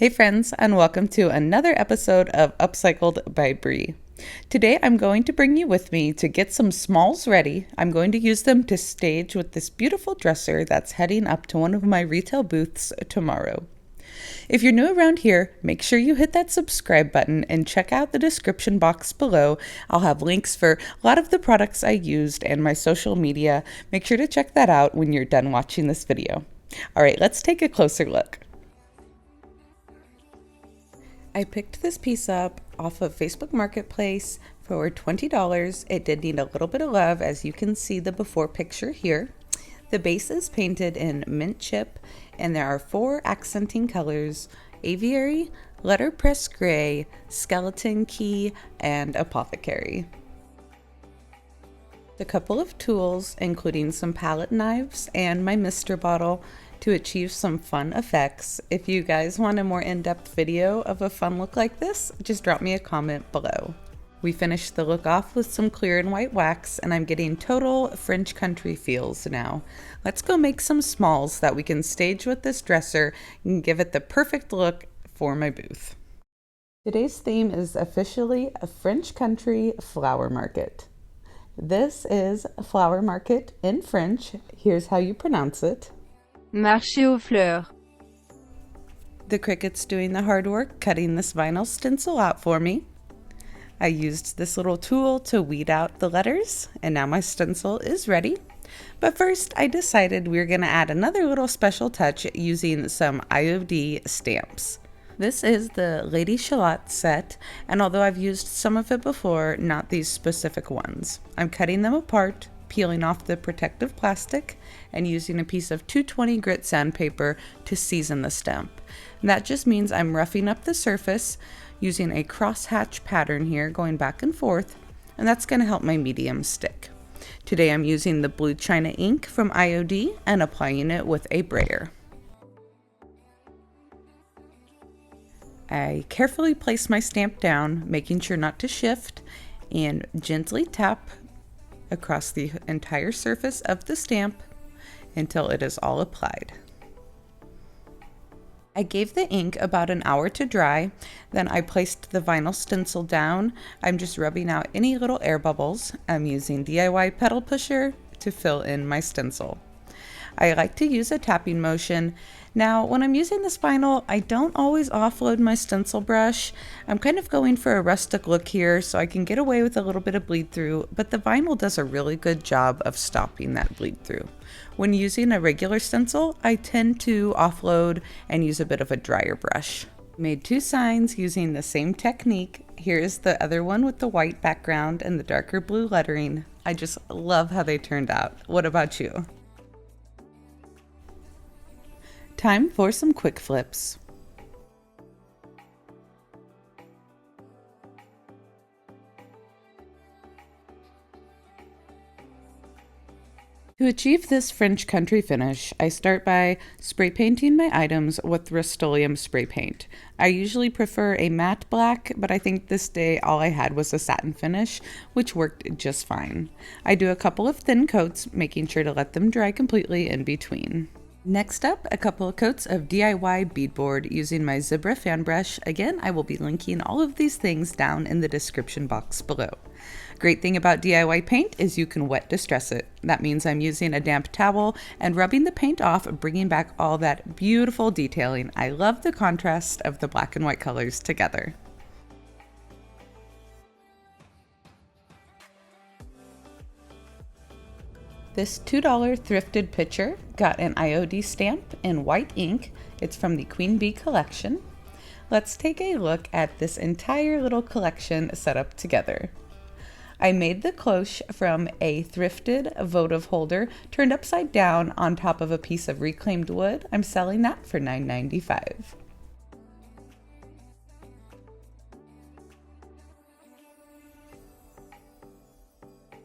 Hey friends, and welcome to another episode of Upcycled by Bri. Today I'm going to bring you with me to get some smalls ready. I'm going to use them to stage with this beautiful dresser that's heading up to one of my retail booths tomorrow. If you're new around here, make sure you hit that subscribe button and check out the description box below. I'll have links for a lot of the products I used and my social media. Make sure to check that out when you're done watching this video. All right, let's take a closer look. I picked this piece up off of Facebook Marketplace for $20. It did need a little bit of love, as you can see the before picture here. The base is painted in mint chip, and there are 4 accenting colors: aviary, letterpress gray, skeleton key, and apothecary. A couple of tools, including some palette knives and my mister bottle, to achieve some fun effects. If you guys want a more in-depth video of a fun look like this, just drop me a comment below. We finished the look off with some clear and white wax, and I'm getting total French country feels now. Let's go make some smalls that we can stage with this dresser and give it the perfect look for my booth. Today's theme is officially a French country flower market. This is a flower market in French. Here's how you pronounce it. Marché aux fleurs. The Cricut's doing the hard work cutting this vinyl stencil out for me. I used this little tool to weed out the letters, and now my stencil is ready. But first, I decided we were going to add another little special touch using some IOD stamps. This is the Lady Shallot set, and although I've used some of it before, not these specific ones. I'm cutting them apart, peeling off the protective plastic, and using a piece of 220 grit sandpaper to season the stamp. And that just means I'm roughing up the surface using a crosshatch pattern here, going back and forth, and that's going to help my medium stick. Today I'm using the blue China ink from IOD and applying it with a brayer. I carefully place my stamp down, making sure not to shift, and gently tap across the entire surface of the stamp until it is all applied. I gave the ink about an hour to dry, then I placed the vinyl stencil down. I'm just rubbing out any little air bubbles. I'm using DIY pedal pusher to fill in my stencil. I like to use a tapping motion. Now, when I'm using this vinyl, I don't always offload my stencil brush. I'm kind of going for a rustic look here, so I can get away with a little bit of bleed through, but the vinyl does a really good job of stopping that bleed through. When using a regular stencil, I tend to offload and use a bit of a drier brush. Made 2 signs using the same technique. Here is the other one with the white background and the darker blue lettering. I just love how they turned out. What about you? Time for some quick flips. To achieve this French country finish, I start by spray painting my items with Rust-Oleum spray paint. I usually prefer a matte black, but I think this day all I had was a satin finish, which worked just fine. I do a couple of thin coats, making sure to let them dry completely in between. Next up, a couple of coats of DIY beadboard using my Zebra fan brush. Again, I will be linking all of these things down in the description box below. Great thing about DIY paint is you can wet distress it. That means I'm using a damp towel and rubbing the paint off, bringing back all that beautiful detailing. I love the contrast of the black and white colors together. This $2 thrifted pitcher got an IOD stamp in white ink. It's from the Queen Bee collection. Let's take a look at this entire little collection set up together. I made the cloche from a thrifted votive holder turned upside down on top of a piece of reclaimed wood. I'm selling that for $9.95.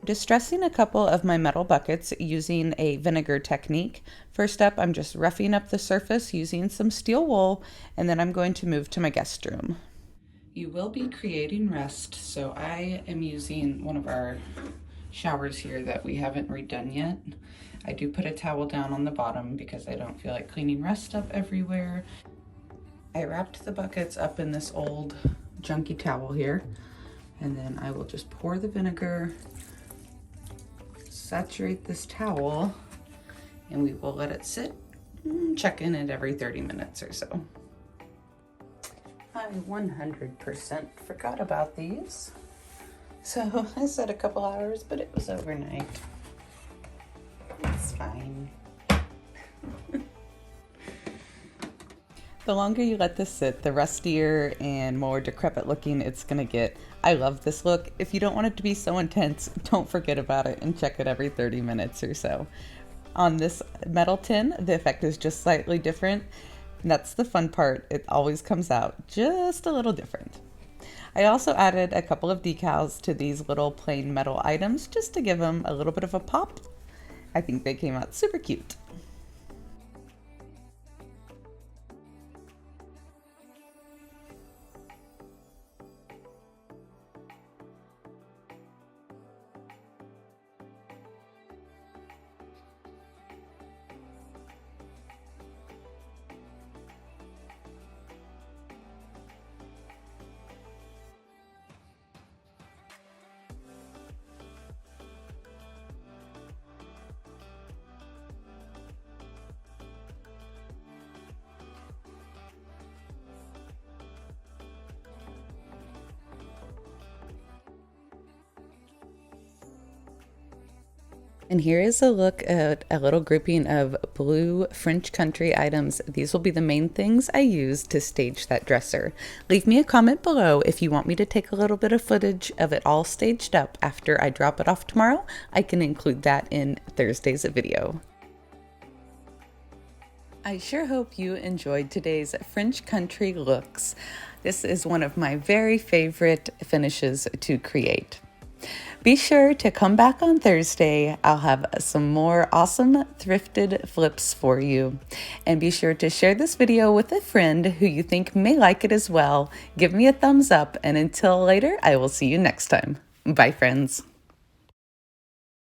Distressing a couple of my metal buckets using a vinegar technique. First up, I'm just roughing up the surface using some steel wool, and then I'm going to move to my guest room. You will be creating rust, so I am using one of our showers here that we haven't redone yet. I do put a towel down on the bottom because I don't feel like cleaning rust up everywhere. I wrapped the buckets up in this old junky towel here, and then I will just pour the vinegar, saturate this towel, and we will let it sit. Check in it every 30 minutes or so. I 100% forgot about these. So I said a couple hours, but it was overnight. It's fine. The longer you let this sit, the rustier and more decrepit looking it's gonna get. I love this look. If you don't want it to be so intense, don't forget about it and check it every 30 minutes or so. On this metal tin, the effect is just slightly different. And that's the fun part. It always comes out just a little different. I also added a couple of decals to these little plain metal items just to give them a little bit of a pop. I think they came out super cute. And here is a look at a little grouping of blue French country items. These will be the main things I use to stage that dresser. Leave me a comment below if you want me to take a little bit of footage of it all staged up after I drop it off tomorrow. I can include that in Thursday's video. I sure hope you enjoyed today's French country looks. This is one of my very favorite finishes to create. Be sure to come back on Thursday. I'll have some more awesome thrifted flips for you. And be sure to share this video with a friend who you think may like it as well. Give me a thumbs up, and until later, I will see you next time. Bye, friends.